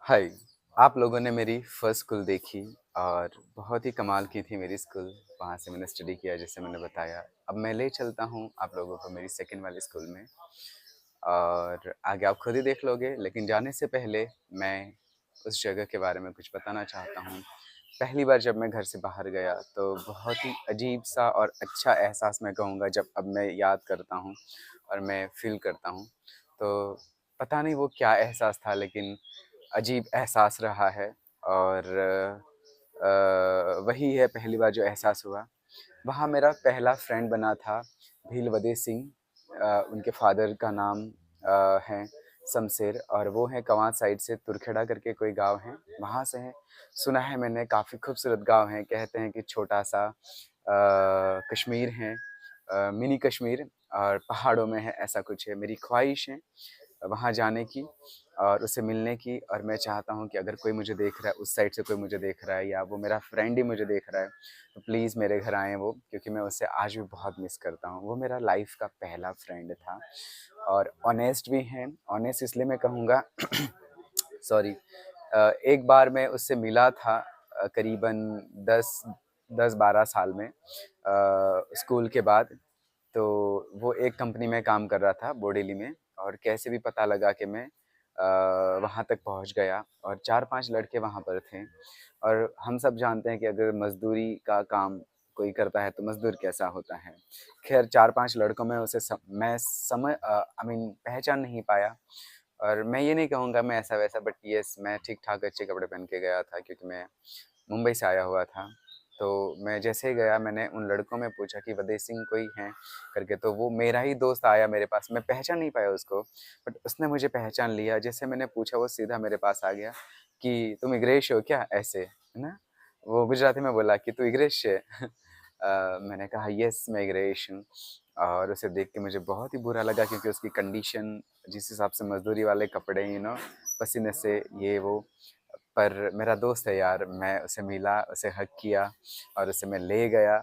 हाय। आप लोगों ने मेरी फर्स्ट स्कूल देखी और बहुत ही कमाल की थी मेरी स्कूल। वहाँ से मैंने स्टडी किया जैसे मैंने बताया। अब मैं ले चलता हूँ आप लोगों को मेरी सेकंड वाली स्कूल में और आगे आप खुद ही देख लोगे। लेकिन जाने से पहले मैं उस जगह के बारे में कुछ बताना चाहता हूँ। पहली बार जब मैं घर से बाहर गया तो बहुत ही अजीब-सा और अच्छा एहसास मैं कहूँगा जब अब मैं याद करता हूँ और मैं फ़ील करता हूँ। तो पता नहीं वो क्या एहसास था लेकिन अजीब एहसास रहा है और वही है पहली बार जो एहसास हुआ। वहाँ मेरा पहला फ्रेंड बना था भीलवदे सिंह। उनके फ़ादर का नाम है शमशेर और वो हैं कवाँच साइड से तुरखेड़ा करके कोई गाँव है, वहाँ से हैं। सुना है मैंने काफ़ी खूबसूरत गाँव है, कहते हैं कि छोटा-सा कश्मीर है, मिनी कश्मीर और पहाड़ों में है, ऐसा कुछ है। मेरी ख़्वाहिश है वहाँ जाने की और उससे मिलने की और मैं चाहता हूँ कि अगर कोई मुझे देख रहा है, उस साइड से कोई मुझे देख रहा है या वो मेरा फ्रेंड ही मुझे देख रहा है, तो प्लीज़ मेरे घर आएँ वो, क्योंकि मैं उसे आज भी बहुत मिस करता हूँ। वो मेरा लाइफ़ का पहला फ्रेंड था और ऑनेस्ट भी हैं। ऑनेस्ट इसलिए मैं कहूँगा सॉरी। एक बार मैं उससे मिला था करीबन 10-12 साल में स्कूल के बाद। तो वो एक कंपनी में काम कर रहा था बोडेली में और कैसे भी पता लगा कि मैं वहाँ तक पहुँच गया और 4-5 लड़के वहाँ पर थे और हम सब जानते हैं कि अगर मज़दूरी का काम कोई करता है तो मज़दूर कैसा होता है। ख़ैर 4-5 लड़कों में उसे आई मीन पहचान नहीं पाया और मैं ये नहीं कहूँगा मैं ऐसा-वैसा बट येस मैं ठीक-ठाक अच्छे कपड़े पहन के गया था क्योंकि मैं मुंबई से आया हुआ था। तो मैं जैसे ही गया मैंने उन लड़कों में पूछा कि वदे सिंह कोई हैं करके, तो वो मेरा ही दोस्त आया मेरे पास। मैं पहचान नहीं पाया उसको बट उसने मुझे पहचान लिया। जैसे मैंने पूछा वो सीधा मेरे पास आ गया कि तुम इग्रेश हो क्या? ऐसे, है ना? वो गुजराती में बोला कि तू इग्रेश है? मैंने कहा यस मैं इग्रेश हूँ और उसे देख के मुझे बहुत ही बुरा लगा क्योंकि उसकी कंडीशन जिस हिसाब से मज़दूरी वाले कपड़े पसीने से ये वो। पर मेरा दोस्त है यार, मैं उसे मिला, उसे हग किया और उसे मैं ले गया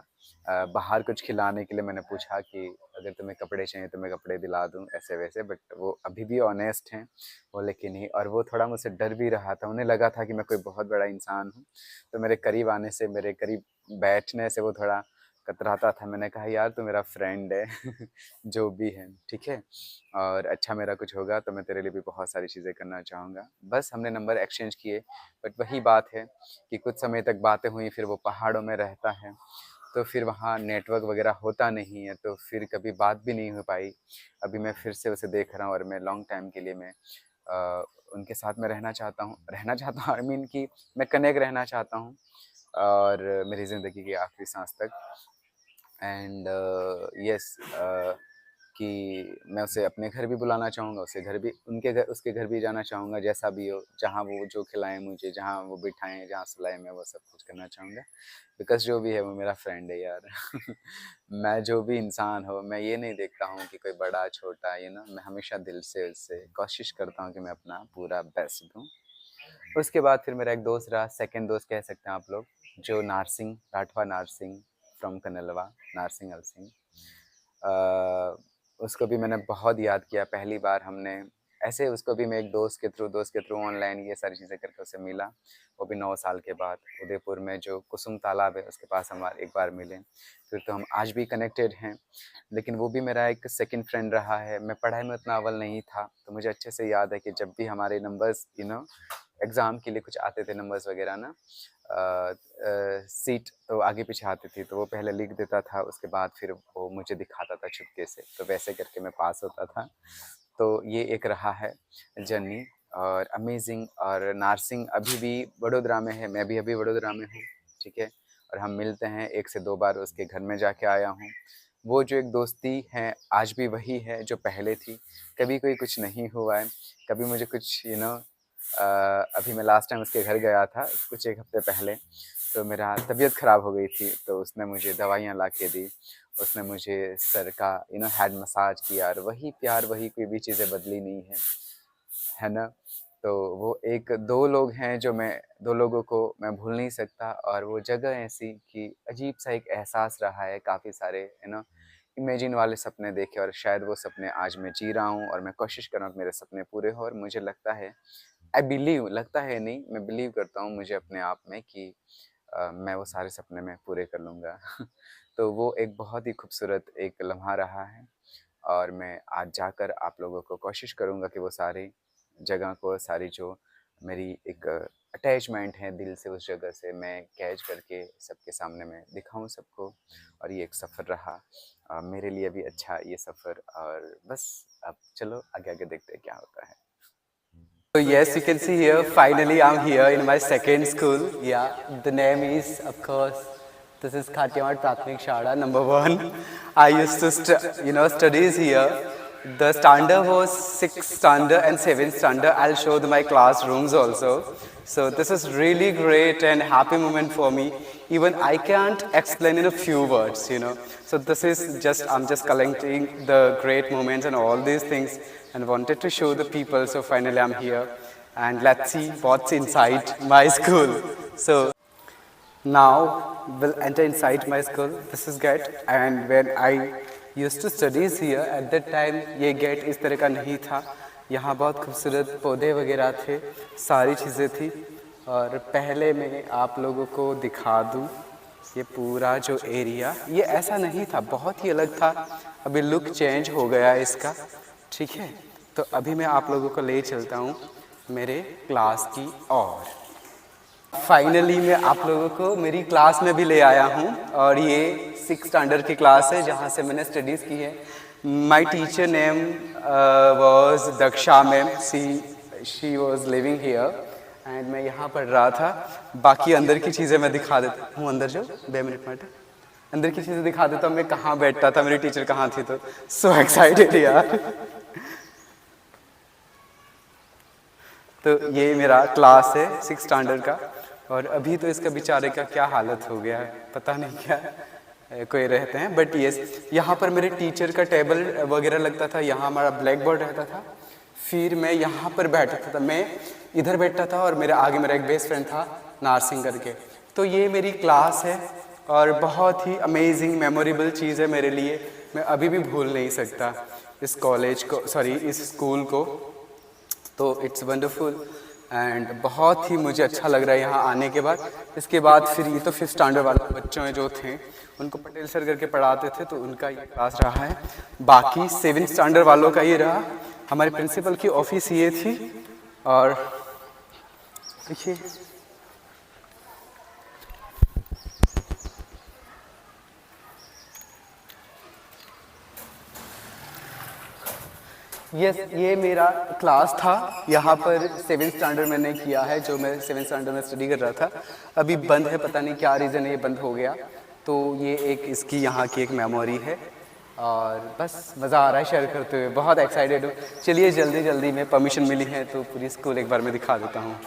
बाहर कुछ खिलाने के लिए। मैंने पूछा कि अगर तुम्हें कपड़े चाहिए तो मैं कपड़े दिला दूँ, ऐसे-वैसे, बट वो अभी भी ऑनेस्ट हैं, बोले कि नहीं। और वो थोड़ा मुझसे डर भी रहा था, उन्हें लगा था कि मैं कोई बहुत बड़ा इंसान हूँ, तो मेरे करीब आने से, मेरे करीब बैठने से वो थोड़ा कतराता था। मैंने कहा यार तू मेरा फ्रेंड है जो भी है, ठीक है? और अच्छा मेरा कुछ होगा तो मैं तेरे लिए भी बहुत सारी चीज़ें करना चाहूँगा। बस हमने नंबर एक्सचेंज किए बट वही बात है कि कुछ समय तक बातें हुई, फिर वो पहाड़ों में रहता है, तो फिर वहाँ नेटवर्क वग़ैरह होता नहीं है, तो फिर कभी बात भी नहीं हो पाई। अभी मैं फिर से उसे देख रहा हूँ और मैं लॉन्ग टाइम के लिए मैं अ, उनके साथ में रहना चाहता हूँ आई मीन कि मैं कनेक्ट रहना चाहता हूँ और मेरी ज़िंदगी की आखिरी साँस तक। एंड यस कि मैं उसे अपने घर भी बुलाना चाहूँगा, उसे घर भी उनके घर उसके घर भी जाना चाहूँगा, जैसा भी हो, जहाँ वो जो खिलाएँ मुझे, जहाँ वो बिठाएँ, जहाँ सुलाएँ, मैं वो सब कुछ करना चाहूँगा। बिकॉज़ जो भी है वो मेरा फ्रेंड है यार। मैं जो भी इंसान हो, मैं ये नहीं देखता हूँ कि कोई बड़ा, छोटा, मैं हमेशा दिल से उससे कोशिश करता हूँ कि मैं अपना पूरा बेस्ट दूँ। उसके बाद फिर मेरा एक दोस्त रहा, सेकंड दोस्त कह सकते हैं आप लोग, जो नारसिंह, राठवा नारसिंह फ्रॉम कनलवा, नारसिंह अल सिंह। अ, उसको भी मैंने बहुत याद किया। पहली बार हमने ऐसे उसको भी मैं एक दोस्त के थ्रू ऑनलाइन ये सारी चीज़ें करके उसे मिला। वो भी 9 साल के बाद उदयपुर में जो कुसुम तालाब है उसके पास हम एक बार मिले। फिर तो हम आज भी कनेक्टेड हैं। लेकिन वो भी मेरा एक सेकंड फ्रेंड रहा है। मैं पढ़ाई में उतना अव्वल नहीं था, तो मुझे अच्छे से याद है कि जब भी हमारे नंबर्स एग्ज़ाम के लिए कुछ आते थे नंबर्स वग़ैरह ना, सीट तो आगे-पीछे आती थी, तो वो पहले लिख देता था, उसके बाद फिर वो मुझे दिखाता था चुपके से, तो वैसे करके मैं पास होता था। तो ये एक रहा है जर्नी और अमेज़िंग। और नारसिंह अभी भी वडोदरा में है, मैं भी अभी वडोदरा में हूँ, ठीक है? और हम मिलते हैं, 1 से 2 बार उसके घर में जाके आया हूँ। वो जो एक दोस्ती है, आज भी वही है जो पहले थी, कभी कोई कुछ नहीं हुआ है, कभी मुझे कुछ अभी मैं लास्ट टाइम उसके घर गया था, कुछ 1 हफ़्ते पहले, तो मेरा तबीयत ख़राब हो गई थी, तो उसने मुझे दवाइयाँ ला के दी। उसने मुझे सर का हेड मसाज किया और वही प्यार, वही कोई भी चीज़ें बदली नहीं है ना? तो वो 2 लोग हैं जो मैं 2 लोगों को मैं भूल नहीं सकता और वो जगह ऐसी कि अजीब-सा एक एहसास रहा है, काफ़ी सारे इमेजिन वाले सपने देखे और शायद वो सपने आज मैं जी रहा हूँ और मैं कोशिश कर रहा हूँ कि मेरे सपने पूरे हों और मुझे लगता है आई बिलीव, लगता है नहीं, मैं बिलीव करता हूँ मुझे अपने आप में कि मैं वो सारे सपने मैं पूरे कर लूँगा। तो वो एक बहुत ही खूबसूरत एक लम्हा रहा है और मैं आज जाकर आप लोगों को कोशिश करूँगा कि वो सारी जगह को, सारी जो मेरी एक अटैचमेंट है दिल से उस जगह से, मैं कैच करके सबके सामने मैं दिखाऊँ सबको। और ये एक सफ़र रहा मेरे लिए भी अच्छा ये सफ़र। और बस अब चलो आगे-आगे देखते हैं क्या होता है। So yes, you can see here, finally I'm here in my second school. Yeah, the name is, of course, this is Khatiyawad Prathmik Shara, number 1. I used to, studies here. The standard was 6th standard and 7th standard. I'll show my classrooms also. So this is really great and happy moment for me. Even I can't explain in a few words. So this is just, I'm just collecting the great moments and all these things and wanted to show the people. So finally I'm here and let's see what's inside my school. So now we'll enter inside my school. This is gate, and when I used to studies here at that time ये gate इस तरह का नहीं था। यहाँ बहुत खूबसूरत पौधे वगैरह थे, सारी चीज़ें थी। और पहले मैं आप लोगों को दिखा दूँ ये पूरा जो एरिया, ये ऐसा नहीं था, बहुत ही अलग था। अभी लुक चेंज हो गया है इसका, ठीक है। तो अभी मैं आप लोगों को ले चलता हूँ मेरे क्लास की ओर। फाइनली मैं आप लोगों को मेरी क्लास में भी ले आया हूँ और ये 6th स्टैंडर्ड की क्लास है जहाँ से मैंने स्टडीज़ की है। My teacher name was Daksha ma'am, she was living here and मैं यहाँ पढ़ रहा था। बाकी अंदर की चीज़ें मैं दिखा देता हूँ, अंदर जो 2 मिनट अंदर की चीज़ें दिखा देता हूँ, मैं कहाँ बैठता था, मेरी टीचर कहाँ थी। तो सो एक्साइटेड यार। तो ये मेरा क्लास है 6th स्टैंडर्ड का और अभी तो इसका बेचारे का क्या हालत हो गया है, पता नहीं क्या कोई रहते हैं। बट यस, यहाँ पर मेरे टीचर का टेबल वगैरह लगता था, यहाँ हमारा ब्लैक बोर्ड रहता था। फिर मैं यहाँ पर बैठता था, मैं इधर बैठता था और मेरे आगे मेरा एक बेस्ट फ्रेंड था नारसिंह करके। तो ये मेरी क्लास है और बहुत ही अमेजिंग मेमोरेबल चीज़ है मेरे लिए। मैं अभी भी भूल नहीं सकता इस कॉलेज को, सॉरी इस स्कूल को। तो इट्स वंडरफुल एंड बहुत ही मुझे अच्छा लग रहा है यहाँ आने के बाद। इसके बाद फिर ये तो 5th स्टैंडर्ड वाले बच्चों जो थे उनको पटेल सर करके पढ़ाते थे, तो उनका ये क्लास रहा है। बाकी 7th स्टैंडर्ड वालों का ये रहा। हमारे प्रिंसिपल की ऑफिस ये थी और देखिए यस, ये मेरा क्लास था। यहाँ पर 7th स्टैंडर्ड मैंने किया है, जो मैं 7th स्टैंडर्ड में स्टडी कर रहा था। अभी बंद है, पता नहीं क्या रीज़न है ये बंद हो गया। तो ये एक इसकी यहाँ की एक मेमोरी है और बस मज़ा आ रहा है शेयर करते हुए, बहुत एक्साइटेड हूँ। चलिए जल्दी जल्दी में परमिशन मिली है तो पूरी स्कूल एक बार मैं दिखा देता हूँ।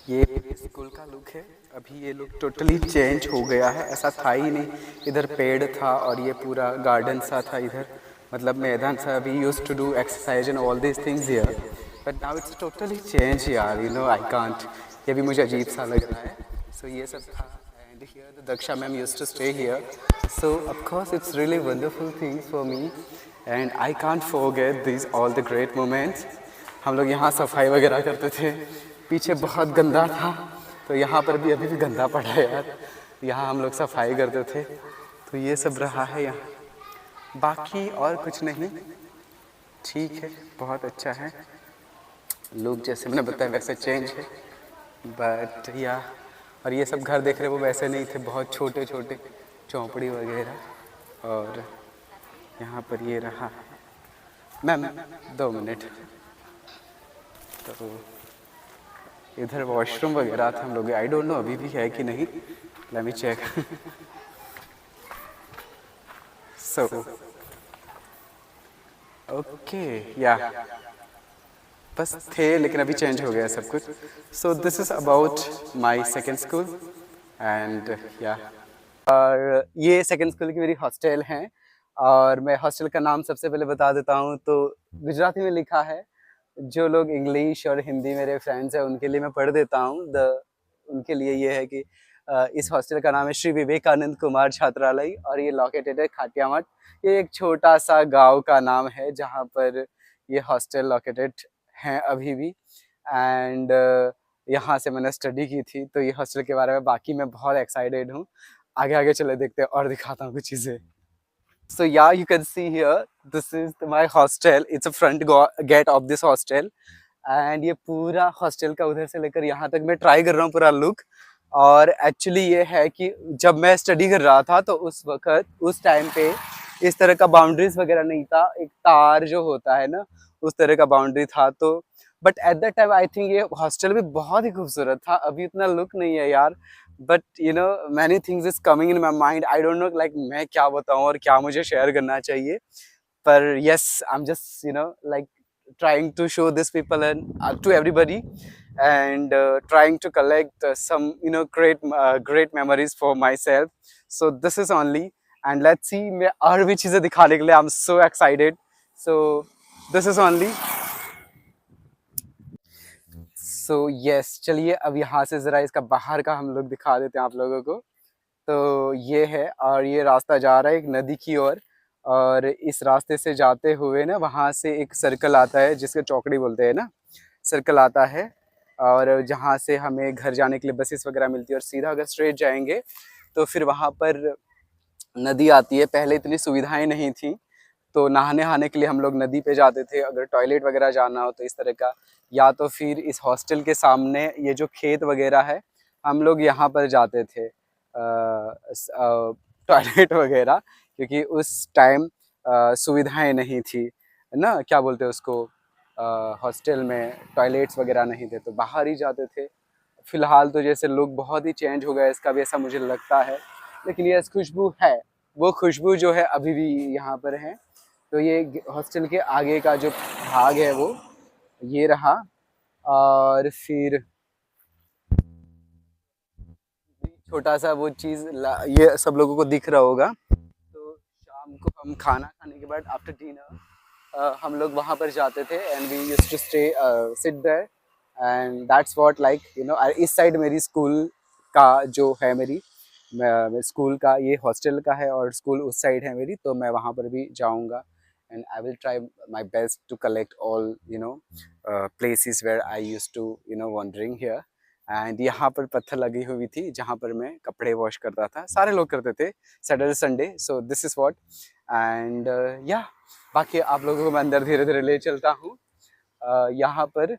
ये मेरे स्कूल का लुक है। अभी ये लुक टोटली चेंज हो गया है, ऐसा था ही नहीं। इधर पेड़ था और ये पूरा गार्डन सा था, इधर मतलब मैदान सा। We used to do exercise and all this things here, but now it's totally change यार, आई कांट। ये भी मुझे अजीब सा लग रहा है। सो ये सब था and here the Daksha ma'am used to stay here. So of course it's really wonderful things for me and I can't forget this all the great moments. हम लोग यहाँ सफाई वगैरह करते थे, पीछे बहुत गंदा था तो यहाँ पर भी अभी भी गंदा पड़ा है यार। यहाँ हम लोग सफाई करते थे। तो ये सब रहा है यहाँ, बाकी और कुछ नहीं। ठीक है, बहुत अच्छा है। लोग जैसे मैंने बताया वैसे चेंज है, बट या और ये सब घर देख रहे वो वैसे नहीं थे, बहुत छोटे छोटे चौपड़ी वगैरह। और यहाँ पर ये रहा मैम 2 मिनट। तो इधर वॉशरूम वगैरह था हम लोग, आई डोंट नो अभी भी है कि नहीं, let me check. So okay या बस थे, लेकिन अभी चेंज हो गया सब कुछ। So this is about my second school and या। और ये सेकंड स्कूल की मेरी हॉस्टल है और मैं हॉस्टल का नाम सबसे पहले बता देता हूँ। तो गुजराती में लिखा है, जो लोग इंग्लिश और हिंदी मेरे फ्रेंड्स हैं उनके लिए मैं पढ़ देता हूँ। उनके लिए ये है कि इस हॉस्टल का नाम है श्री विवेकानंद कुमार छात्रालय और ये लोकेटेड है खाटियामाट। ये एक छोटा सा गांव का नाम है जहाँ पर ये हॉस्टल लोकेटेड हैं अभी भी। एंड यहाँ से मैंने स्टडी की थी, तो ये हॉस्टल के बारे में बाकी मैं बहुत एक्साइटेड हूँ। आगे आगे चले देखते हैं और दिखाता हूँ कुछ चीज़ें। So yeah, you can see here, this is my hostel. It's a front gate of this hostel. And ये पूरा हॉस्टल का उधर से लेकर यहाँ तक मैं ट्राई कर रहा हूँ पूरा लुक। और एक्चुअली ये है कि जब मैं स्टडी कर रहा था तो उस वक्त उस टाइम पे इस तरह का बाउंड्रीज वगैरह नहीं था, एक तार जो होता है ना उस तरह का बाउंड्री था। तो but at that time I think ये हॉस्टल भी बहुत ही खूबसूरत था। अभी इतना लुक नहीं है यार, but you know many things is coming in my mind. I don't know like मैं क्या बताऊँ और क्या मुझे शेयर करना चाहिए। पर yes, I'm just like trying to show this people and to everybody, and trying to collect some great memories for myself. So this is only, and let's see मैं और भी चीजें दिखाने के लिए I'm so excited. So this is only. So yes, चलिए अब यहाँ से जरा इसका बाहर का हम लोग दिखा देते हैं आप लोगों को। तो ये है, और ये रास्ता जा रहा है एक नदी की ओर। और इस रास्ते से जाते हुए ना वहाँ से एक सर्कल आता है जिसके चौकड़ी बोलते हैं ना, सर्कल आता है। और जहाँ से हमें घर जाने के लिए बसेस वगैरह मिलती है, और सीधा अगर स्ट्रेट जाएंगे तो फिर वहाँ पर नदी आती है। पहले इतनी सुविधाएं नहीं थी, तो नहाने नहाने के लिए हम लोग नदी पे जाते थे। अगर टॉयलेट वगैरह जाना हो तो इस तरह का, या तो फिर इस हॉस्टल के सामने ये जो खेत वगैरह है हम लोग यहाँ पर जाते थे टॉयलेट वगैरह, क्योंकि उस टाइम सुविधाएं नहीं थी ना, क्या बोलते हैं उसको, हॉस्टल में टॉयलेट्स वगैरह नहीं थे, तो बाहर ही जाते थे। फिलहाल तो जैसे लोग बहुत ही चेंज हो गए इसका भी, ऐसा मुझे लगता है। लेकिन ये खुशबू है, वो खुशबू जो है अभी भी यहाँ पर है। तो ये हॉस्टल के आगे का जो भाग है वो ये रहा। और फिर छोटा सा वो चीज़ ये सब लोगों को दिख रहा होगा। तो शाम को हम खाना खाने के बाद आफ्टर डिनर हम लोग वहाँ पर जाते थे, and we used to stay sit there. And that's what like इस साइड मेरी स्कूल का जो है, मेरी स्कूल का ये हॉस्टल का है, और स्कूल उस साइड है मेरी, तो मैं वहाँ पर भी जाऊँगा। And I will try my best to collect all places where I used to wondering here. And यहाँ पर पत्थर लगी हुई थी जहाँ पर मैं कपड़े वॉश करता था, सारे लोग करते थे Saturday Sunday. So this is what. And या बाकी आप लोगों को मैं अंदर धीरे धीरे ले चलता हूँ। यहाँ पर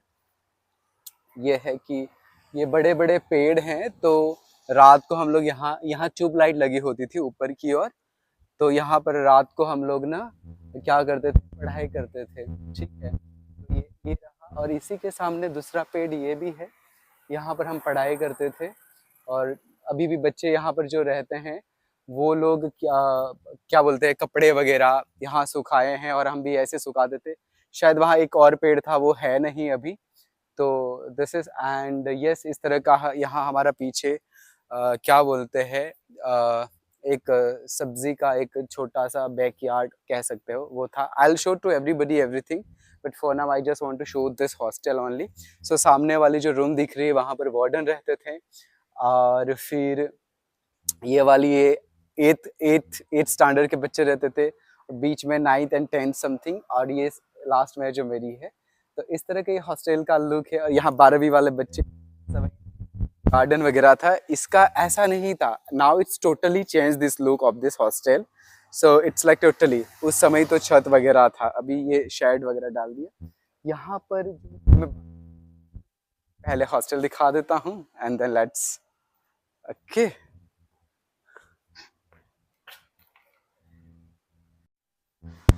ये है कि ये बड़े बड़े पेड़ हैं, तो रात को हम लोग यहाँ यहाँ ट्यूब लाइट लगी होती थी ऊपर की ओर। तो यहाँ पर रात को हम लोग ना क्या करते थे, पढ़ाई करते थे। ठीक है, तो ये रहा, और इसी के सामने दूसरा पेड़ ये भी है, यहाँ पर हम पढ़ाई करते थे। और अभी भी बच्चे यहाँ पर जो रहते हैं वो लोग क्या क्या बोलते हैं, कपड़े वगैरह यहाँ सुखाए हैं, और हम भी ऐसे सुखाते थे। शायद वहाँ एक और पेड़ था, वो है नहीं अभी। तो दिस इज, एंड यस, इस तरह का यहाँ हमारा पीछे क्या बोलते हैं, एक सब्जी का एक छोटा सा बैकयार्ड कह सकते हो, वो था। I will show to everybody everything, but for now I just want to show this hostel only. So सामने वाली जो रूम दिख रही है वहाँ पर वार्डन रहते थे। और फिर ये वाली ये एट्थ स्टैंडर्ड के बच्चे रहते थे, और बीच में 9th and 10th समथिंग, और ये लास्ट में जो मेरी है। तो इस तरह के हॉस्टल का लुक है। और यहाँ 12वीं वाले बच्चे, गार्डन वगैरह था, इसका ऐसा नहीं था। Now it's totally change this look of this hostel. So it's like totally, उस समय तो छत वगैरह था, अभी ये शेड वगैरह डाल दिया। यहाँ पर मैं पहले हॉस्टल दिखा देता हूँ, एंड देन लेट्स ओके।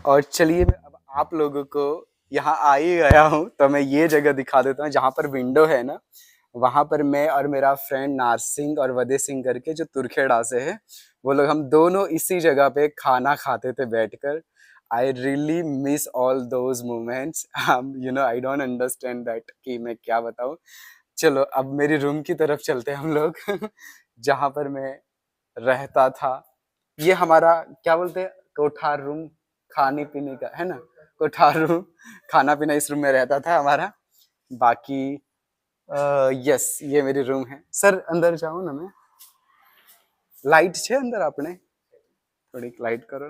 और चलिए मैं अब आप लोगों को यहाँ आ ही गया हूँ, तो मैं ये जगह दिखा देता हूँ जहाँ पर विंडो है ना, वहाँ पर मैं और मेरा फ्रेंड नार सिंह और वदे सिंह करके जो तुरखेड़ा से है, वो लोग हम दोनों इसी जगह पे खाना खाते थे बैठकर। I really miss all those moments. I don't understand that कि मैं क्या बताऊँ। चलो अब मेरी रूम की तरफ चलते हैं हम लोग जहाँ पर मैं रहता था। ये हमारा क्या बोलते हैं, कोठार रूम, खाने पीने का है ना, कोठार रूम, खाना पीना इस रूम में रहता था हमारा। बाकी यस, ये मेरी रूम है। सर अंदर जाऊँ ना मैं? लाइट है अंदर, आपने थोड़ी लाइट करो।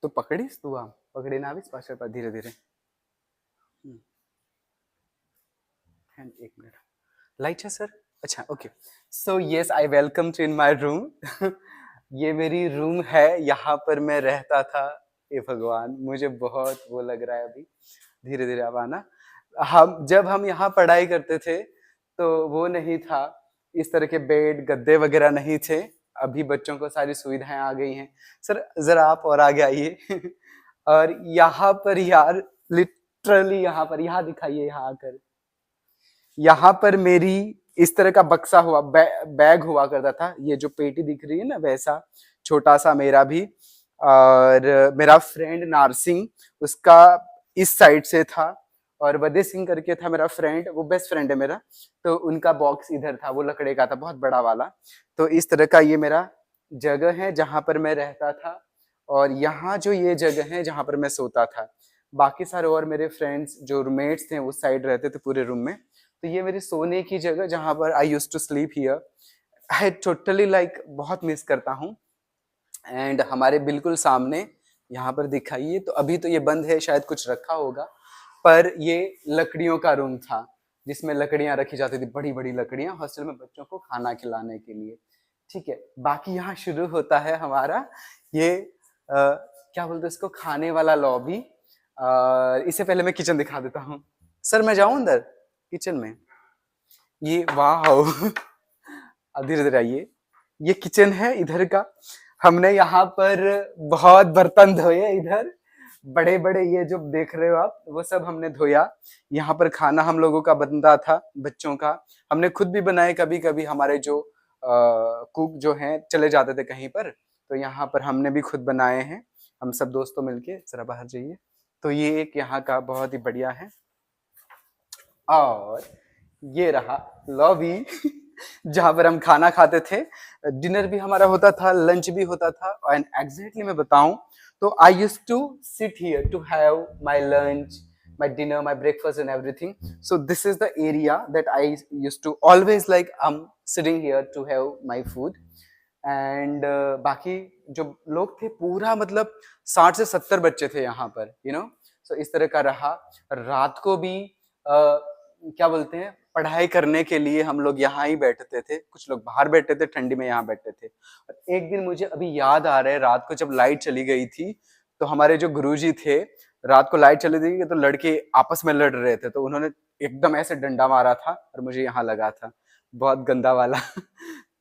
तो पकड़ीस तू आम पकड़ी ना आवीस पाછળ पर धीरे धीरे एक मिनट लाइट है सर अच्छा okay so yes I welcome to in my room ये मेरी रूम है यहाँ पर मैं रहता था हे भगवान मुझे बहुत वो लग रहा है अभी धीरे धीरे अब आना हम यहाँ पढ़ाई करते थे तो वो नहीं था इस तरह के बेड गद्दे वगैरह नहीं थे अभी बच्चों को सारी सुविधाएं आ गई हैं सर जरा आप और आगे आइए और यहाँ पर यार लिटरली यहाँ दिखाइए यहाँ आकर यहाँ पर मेरी इस तरह का बक्सा हुआ बैग हुआ करता था ये जो पेटी दिख रही है ना वैसा छोटा सा मेरा भी और मेरा फ्रेंड नारसिंह उसका इस साइड से था और वदे सिंह करके था मेरा फ्रेंड वो बेस्ट फ्रेंड है मेरा तो उनका बॉक्स इधर था वो लकड़े का था बहुत बड़ा वाला तो इस तरह का ये मेरा जगह है जहां पर मैं रहता था और यहाँ जो ये जगह है जहां पर मैं सोता था बाकी सारे और मेरे फ्रेंड्स जो रूममेट्स थे उस साइड रहते थे पूरे रूम में तो ये मेरी सोने की जगह जहां पर I used to sleep here I totally like बहुत मिस करता हूँ एंड हमारे बिल्कुल सामने यहाँ पर दिखाइए तो अभी तो ये बंद है शायद कुछ रखा होगा पर ये लकड़ियों का रूम था जिसमें लकड़ियां रखी जाती थी बड़ी बड़ी लकड़ियां हॉस्टल में बच्चों को खाना खिलाने के लिए ठीक है बाकी यहाँ शुरू होता है हमारा ये क्या बोलते हैं इसको खाने वाला लॉबी इससे पहले मैं किचन दिखा देता हूँ सर मैं जाऊं अंदर किचन में ये वाह धीरे धीरे आइए ये किचन है इधर का हमने यहाँ पर बहुत बर्तन धोए इधर बड़े बड़े ये जो देख रहे हो आप वो सब हमने धोया यहाँ पर खाना हम लोगों का बनता था बच्चों का हमने खुद भी बनाए कभी कभी हमारे जो कुक जो हैं चले जाते थे कहीं पर तो यहाँ पर हमने भी खुद बनाए हैं हम सब दोस्तों मिलके जरा बाहर जाइए तो ये एक यहाँ का बहुत ही बढ़िया है और ये रहा लॉबी जहां पर हम खाना खाते थे डिनर भी हमारा होता था लंच भी होता था एंड एग्जैक्टली मैं बताऊं तो I used to sit here to have my lunch my dinner my breakfast and everything so this is the area that I used to always like sitting here to have my food and बाकी जो लोग थे पूरा मतलब 60 से 70 बच्चे थे यहाँ पर you know so इस तरह का रहा रात को भी क्या बोलते हैं पढ़ाई करने के लिए हम लोग यहाँ ही बैठते थे कुछ लोग बाहर बैठते थे ठंडी में यहाँ बैठते थे और एक दिन मुझे अभी याद आ रहा है रात को जब लाइट चली गई थी तो हमारे जो गुरुजी थे रात को लाइट चली गई तो लड़के आपस में लड़ रहे थे तो उन्होंने एकदम ऐसे डंडा मारा था और मुझे यहाँ लगा था बहुत गंदा वाला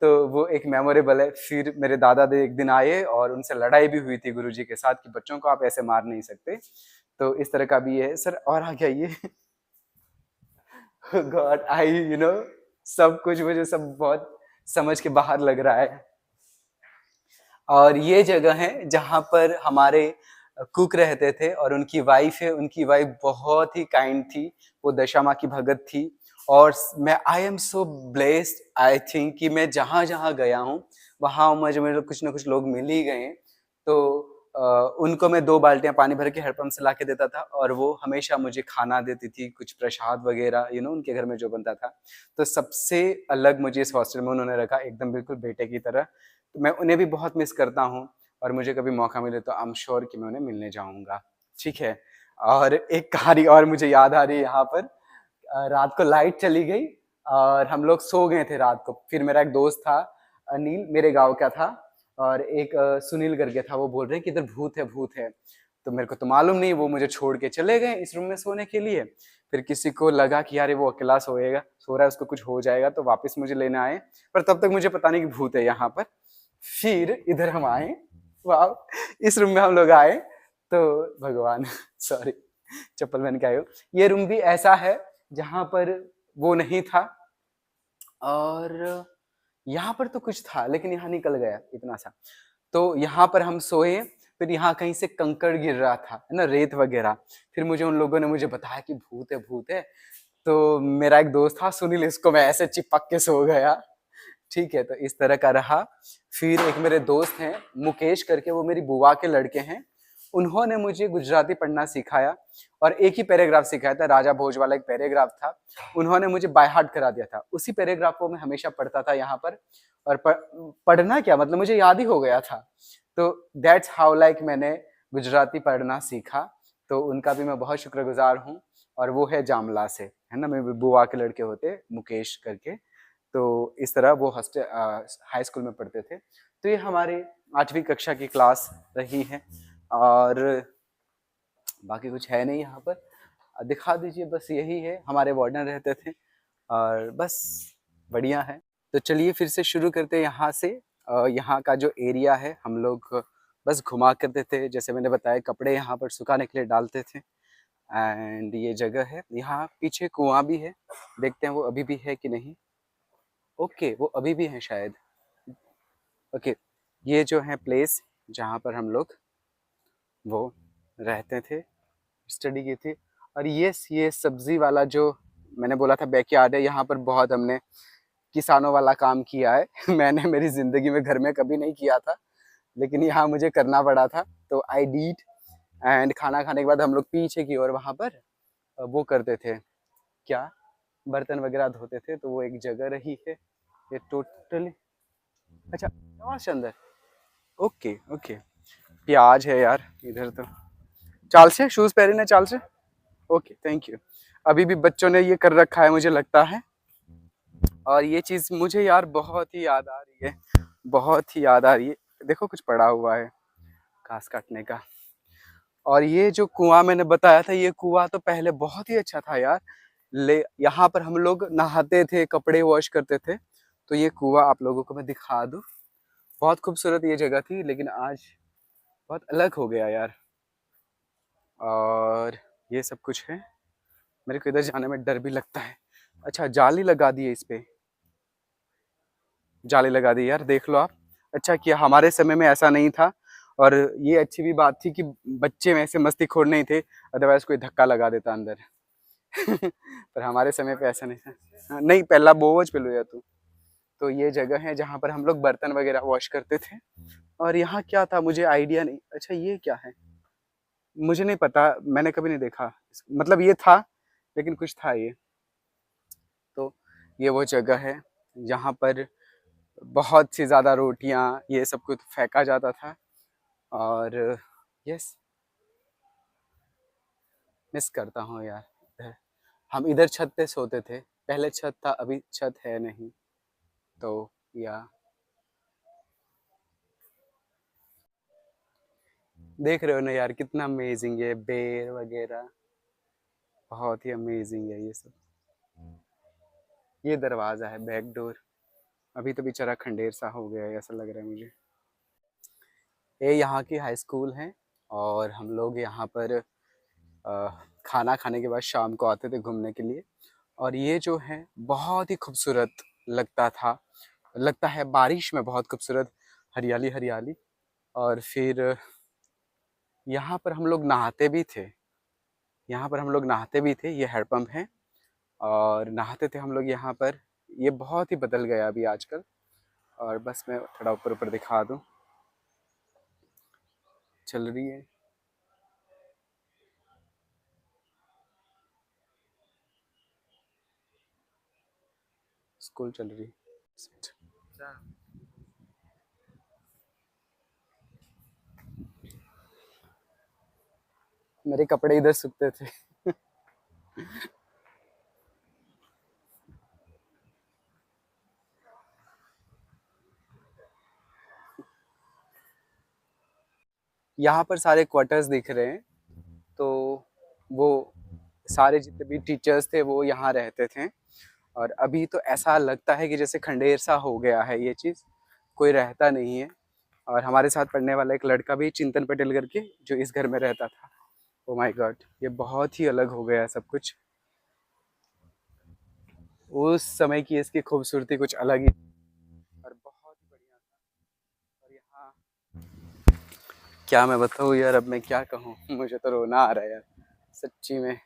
तो वो एक मेमोरेबल है फिर मेरे दादा एक दिन आए और उनसे लड़ाई भी हुई थी गुरुजी के साथ कि बच्चों को आप ऐसे मार नहीं सकते तो इस तरह का भी है सर और आ गया ये गॉड आई यू नो सब कुछ मुझे सब बहुत समझ के बाहर लग रहा है और ये जगह है जहाँ पर हमारे कुक रहते थे और उनकी वाइफ है उनकी वाइफ बहुत ही काइंड थी वो दशा माँ की भगत थी और मैं I am so blessed I think कि मैं जहाँ जहाँ गया हूँ वहाँ मुझे कुछ ना कुछ लोग मिल ही गए तो उनको मैं 2 बाल्टियां पानी भर के हैंडपंप से ला के देता था और वो हमेशा मुझे खाना देती थी कुछ प्रसाद वगैरह यू नो उनके घर में जो बनता था तो सबसे अलग मुझे इस हॉस्टल में उन्होंने रखा एकदम बिल्कुल बेटे की तरह तो मैं उन्हें भी बहुत मिस करता हूँ और मुझे कभी मौका मिले तो आई एम श्योर कि मैं उन्हें मिलने जाऊँगा ठीक है और एक कहानी और मुझे याद आ रही है यहाँ पर रात को लाइट चली गई और हम लोग सो गए थे रात को फिर मेरा एक दोस्त था अनिल मेरे गाँव का था और एक सुनील करके था वो बोल रहे कि इधर भूत है तो मेरे को तो मालूम नहीं वो मुझे छोड़ के चले गए इस रूम में सोने के लिए फिर किसी को लगा कि यार वो अकेला सो रहा है उसको कुछ हो जाएगा तो वापस मुझे लेने आए पर तब तक मुझे पता नहीं कि भूत है यहाँ पर फिर इधर हम आए वाह इस रूम में हम लोग आए तो भगवान सॉरी चप्पल पहन के आए हो ये रूम भी ऐसा है जहाँ पर वो नहीं था और यहाँ पर तो कुछ था लेकिन यहाँ निकल गया इतना सा तो यहाँ पर हम सोए फिर यहाँ कहीं से कंकड़ गिर रहा था है ना रेत वगैरह फिर मुझे उन लोगों ने मुझे बताया कि भूत है तो मेरा एक दोस्त था सुनील इसको मैं ऐसे चिपक के सो गया ठीक है तो इस तरह का रहा फिर एक मेरे दोस्त हैं मुकेश करके वो मेरी बुआ के लड़के हैं उन्होंने मुझे गुजराती पढ़ना सिखाया और एक ही पैराग्राफ सिखाया था राजा भोज वाला एक पैराग्राफ था उन्होंने मुझे बाय हार्ट करा दिया था उसी पैराग्राफ को मैं हमेशा पढ़ता था यहाँ पर और पढ़ना क्या मतलब मुझे याद ही हो गया था तो दैट्स हाउ लाइक मैंने गुजराती पढ़ना सीखा, तो उनका भी मैं बहुत शुक्रगुजार हूँ। और वो है जामला से, है ना, मेरी बुआ के लड़के होते मुकेश करके। तो इस तरह वो हाई स्कूल में पढ़ते थे। तो ये हमारे 8वीं कक्षा की क्लास रही है। और बाकी कुछ है नहीं यहाँ पर, दिखा दीजिए, बस यही है, हमारे वार्डन रहते थे और बस बढ़िया है। तो चलिए फिर से शुरू करते हैं यहाँ से। यहाँ का जो एरिया है हम लोग बस घुमा करते थे, जैसे मैंने बताया कपड़े यहाँ पर सुखाने के लिए डालते थे। एंड ये जगह है, यहाँ पीछे कुआं भी है, देखते हैं वो अभी भी है कि नहीं। ओके, वो अभी भी है शायद। ओके, ये जो है प्लेस जहाँ पर हम लोग वो रहते थे, स्टडी की थी। और ये सब्जी वाला जो मैंने बोला था बैकयार्ड है, यहाँ पर बहुत हमने किसानों वाला काम किया है। मैंने मेरी ज़िंदगी में घर में कभी नहीं किया था, लेकिन यहाँ मुझे करना पड़ा था, तो आई डीड। एंड खाना खाने के बाद हम लोग पीछे की ओर वहाँ पर वो करते थे, क्या, बर्तन वगैरह धोते थे। तो वो एक जगह रही है ये टोटली। अच्छा, आवाज़ अंदर। ओके ओके, प्याज है यार इधर तो। चाल से शूज़ पहने ना, चाल से। Okay, thank you. अभी भी बच्चों ने ये कर रखा है मुझे लगता है। और ये चीज़ मुझे यार बहुत ही याद आ रही है, बहुत ही याद आ रही है। देखो कुछ पड़ा हुआ है घास काटने का। और ये जो कुआं मैंने बताया था, ये कुआं तो पहले बहुत ही अच्छा था यार। ले यहाँ पर हम लोग नहाते थे, कपड़े वॉश करते थे। तो ये कुआं आप लोगों को मैं दिखा दूँ, बहुत खूबसूरत ये जगह थी, लेकिन आज बहुत अलग हो गया यार। और ये सब कुछ है, मेरे को इधर जाने में डर भी लगता है। अच्छा, जाली लगा दी है इस पे, जाली लगा दी यार, देख लो आप। अच्छा किया, हमारे समय में ऐसा नहीं था। और ये अच्छी भी बात थी कि बच्चे में ऐसे मस्तीखोर नहीं थे, अदरवाइज कोई धक्का लगा देता अंदर। पर हमारे समय पे ऐसा नहीं था। हाँ, नहीं, पहला बोझ पे लो या तू। तो ये जगह है जहाँ पर हम लोग बर्तन वगैरह वॉश करते थे। और यहाँ क्या था मुझे आइडिया नहीं। अच्छा, ये क्या है मुझे नहीं पता, मैंने कभी नहीं देखा। मतलब ये था, लेकिन कुछ था ये। तो ये वो जगह है जहाँ पर बहुत सी ज़्यादा रोटियाँ ये सब कुछ फेंका जाता था। और यस, मिस करता हूँ यार इधर। हम इधर छत पे सोते थे, पहले छत था, अभी छत है नहीं। तो या देख रहे हो ना यार, कितना अमेजिंग है, बेर वगैरह बहुत ही अमेजिंग है ये सब। ये दरवाज़ा है, बैक डोर। अभी तो बेचारा खंडेर सा हो गया है, ऐसा लग रहा है मुझे। ये यहाँ की हाई स्कूल है। और हम लोग यहाँ पर खाना खाने के बाद शाम को आते थे घूमने के लिए। और ये जो है बहुत ही खूबसूरत लगता था, लगता है बारिश में बहुत खूबसूरत, हरियाली हरियाली। और फिर यहाँ पर हम लोग नहाते भी थे, यहाँ पर हम लोग नहाते भी थे। ये हैंडपम्प है और नहाते थे हम लोग यहाँ पर। ये बहुत ही बदल गया अभी आजकल। और बस मैं थोड़ा ऊपर ऊपर दिखा दूँ, चल रही है स्कूल, चल रही है। मेरे कपड़े इधर सूखते थे। यहाँ पर सारे क्वार्टर्स दिख रहे हैं। तो वो सारे जितने भी टीचर्स थे वो यहाँ रहते थे। और अभी तो ऐसा लगता है कि जैसे खंडेर सा हो गया है ये चीज़, कोई रहता नहीं है। और हमारे साथ पढ़ने वाला एक लड़का भी, चिंतन पटेल करके, जो इस घर में रहता था। ओ माय गॉड, ये बहुत ही अलग हो गया है सब कुछ। उस समय की इसकी खूबसूरती कुछ अलग ही और बहुत ही बढ़िया था। और यहाँ क्या मैं बताऊँ यार, अब मैं क्या कहूँ, मुझे तो रोना आ रहा है यार सच्ची में।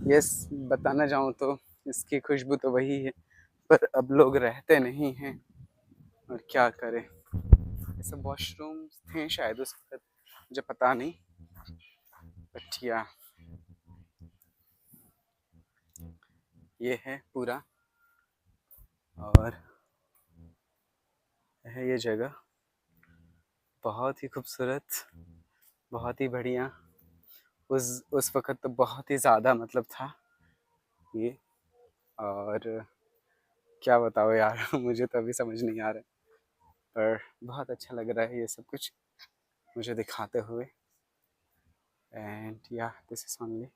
यस, बताना चाहूँ तो इसकी खुशबू तो वही है, पर अब लोग रहते नहीं हैं और क्या करें। ये सब वॉशरूम थे शायद उस वक्त, मुझे पता नहीं। बट या ये है पूरा। और है ये जगह, बहुत ही खूबसूरत, बहुत ही बढ़िया। उस वक़्त तो बहुत ही ज़्यादा मतलब था ये, और क्या बताओ यार मुझे तो अभी समझ नहीं आ रहा है, पर बहुत अच्छा लग रहा है ये सब कुछ मुझे दिखाते हुए। एंड या दिस इज़ ओनली।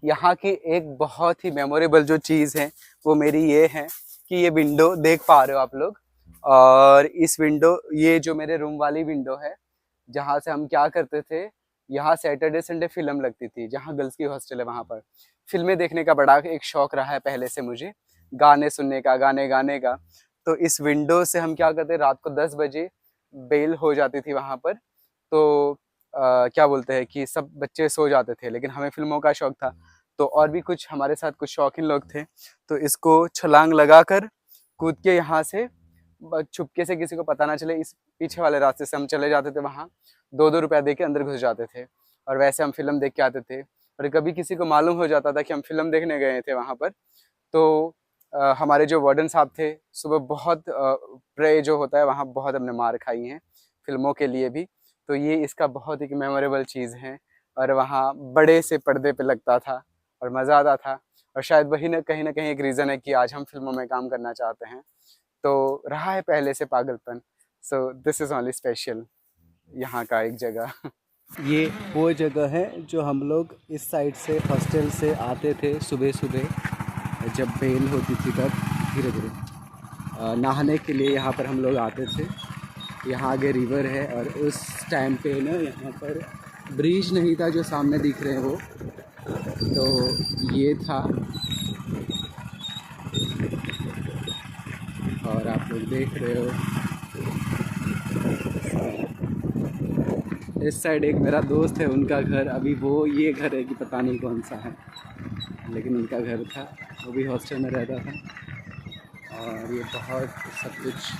यहाँ की एक बहुत ही मेमोरेबल जो चीज़ है वो मेरी ये है कि ये विंडो देख पा रहे हो आप लोग, और इस विंडो, ये जो मेरे रूम वाली विंडो है, जहाँ से हम क्या करते थे, यहाँ सैटरडे संडे फिल्म लगती थी, जहाँ गर्ल्स की हॉस्टल है वहाँ पर फिल्में देखने का बड़ा एक शौक रहा है पहले से मुझे, गाने सुनने का, गाने गाने का। तो इस विंडो से हम क्या करते, रात को 10 बजे बेल हो जाती थी वहाँ पर, तो क्या बोलते हैं कि सब बच्चे सो जाते थे, लेकिन हमें फिल्मों का शौक था, तो और भी कुछ हमारे साथ कुछ शौकीन लोग थे, तो इसको छलांग लगाकर कूद के यहाँ से छुपके से, किसी को पता ना चले, इस पीछे वाले रास्ते से हम चले जाते थे वहाँ, 2-2 रुपया दे के अंदर घुस जाते थे, और वैसे हम फिल्म देख के आते थे। और कभी किसी को मालूम हो जाता था कि हम फिल्म देखने गए थे वहाँ पर, तो हमारे जो वार्डन साहब थे, सुबह बहुत प्रे जो होता है वहाँ, बहुत हमने मार खाई हैं फिल्मों के लिए भी। तो ये इसका बहुत एक मेमोरेबल चीज़ है, और वहाँ बड़े से पर्दे पे लगता था और मज़ा आता था, और शायद वही ना कहीं एक रीज़न है कि आज हम फिल्मों में काम करना चाहते हैं। तो रहा है पहले से पागलपन। So this is only special यहाँ का एक जगह। ये वो जगह है जो हम लोग इस साइड से हॉस्टल से आते थे सुबह सुबह, जब बेल होती थी तब, धीरे धीरे नहाने के लिए यहाँ पर हम लोग आते थे। यहाँ आगे रिवर है, और उस टाइम पे ना यहाँ पर ब्रिज नहीं था जो सामने दिख रहे हैं वो, तो ये था, और आप लोग देख रहे हो इस साइड एक मेरा दोस्त है, उनका घर, अभी वो ये घर है कि पता नहीं कौन सा है, लेकिन उनका घर था, वो भी हॉस्टल में रहता था। और ये बहुत सब कुछ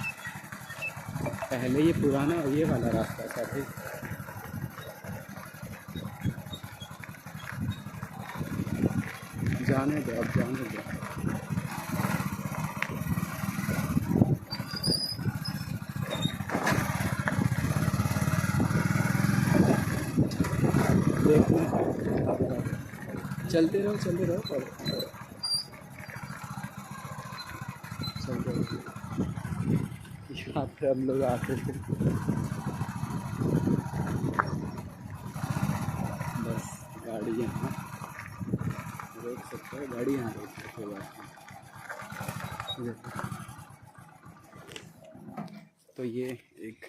पहले ये पुराना ये वाला रास्ता था भाई। जाने दो, अब जाने दो। चलते रहो चलते रहो, पर चलते रहो। यहाँ पर हम लोग आते थे, बस गाड़ी यहाँ रोक सकते हो, गाड़ी यहाँ रोक सकते हो। तो ये एक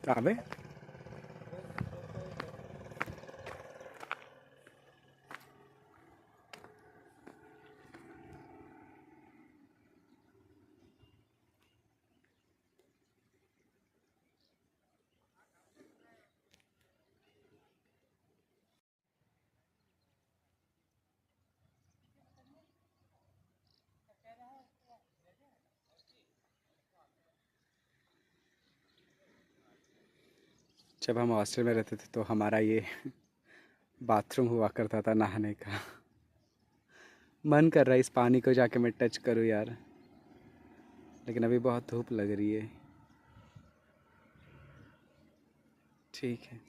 कहाँ पे जब हम हॉस्टल में रहते थे तो हमारा ये बाथरूम हुआ करता था नहाने का। मन कर रहा है इस पानी को जाके मैं टच करूँ यार, लेकिन अभी बहुत धूप लग रही है। ठीक है।